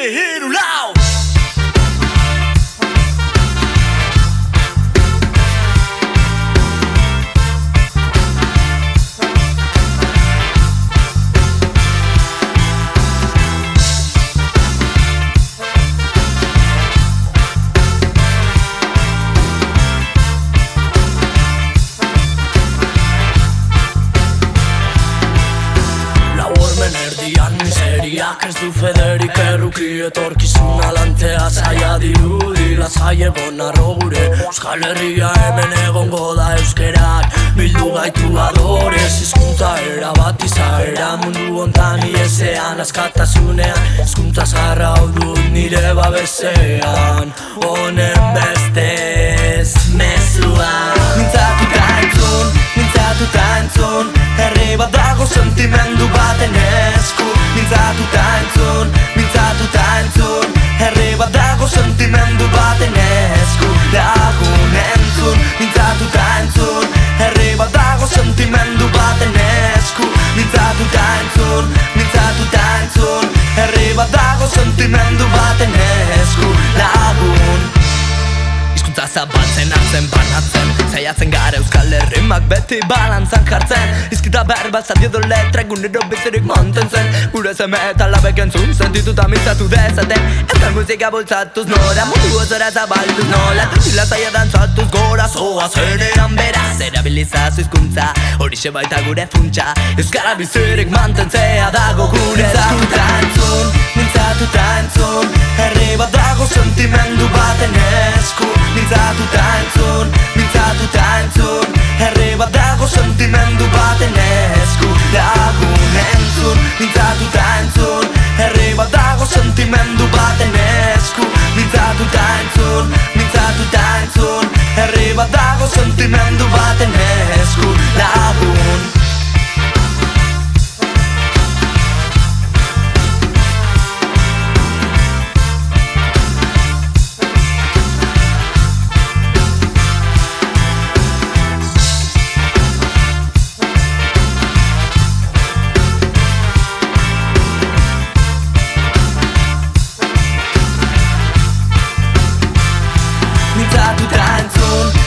hiru, lau. Miseriak ez du federik erruki etorkizuna lantzea zaila dirudi lasai egon arro gure Euskal Herria hemen egongo da euskerak bildu gaitu adorez hizkuntza erabat izaera mundu hontan iesean askatasunean hizkuntza zaharra hau dut nire babesean honen bestez mezuan mintzatuta entzun herri bat dago sentimendu baten esku mintzatuta entzun herri bat dago sentimendu baten esku lagun entzun mintzatuta entzun herri bat dago sentimendu baten esku mintzatuta entzun herri bat dago sentimendu baten esku lagun hizkuntza zabaltzen hartzen banatzen zaiatzen gara euskal herrimak beti balantzan jartzen izkita berba zadio do letra egunero bizirik mantentzen gure seme eta labek entzun sentituta mintzatu dezaten euskal musika bultzatuz nora mundu osora zabalduz nola duzila zaila dantzatuz gora zoa zenean beraz erabilizazu hizkuntza horixe baita gure funtsa euskara bizirik mantentzea dago gure mintzatuta entzun herri bat dago sentimendu baten esku mintzatuta entzun herri bat dago sentimendu baten esku lagun entzun mintzatuta entzun herri bat dago sentimendu baten esku mintzatuta entzun herri bat dago sentimendu baten esku lagun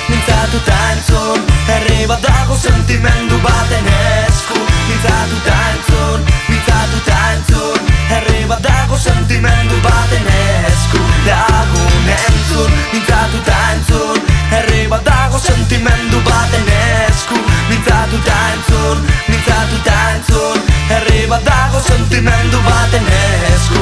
mintzatuta entzun herri bat dago sentimendu baten esku mintzatuta entzun herri bat dago sentimendu baten esku lagun entzun mintzatuta entzun herri bat dago sentimendu baten esku mintzatuta entzun herri bat dago sentimendu baten esku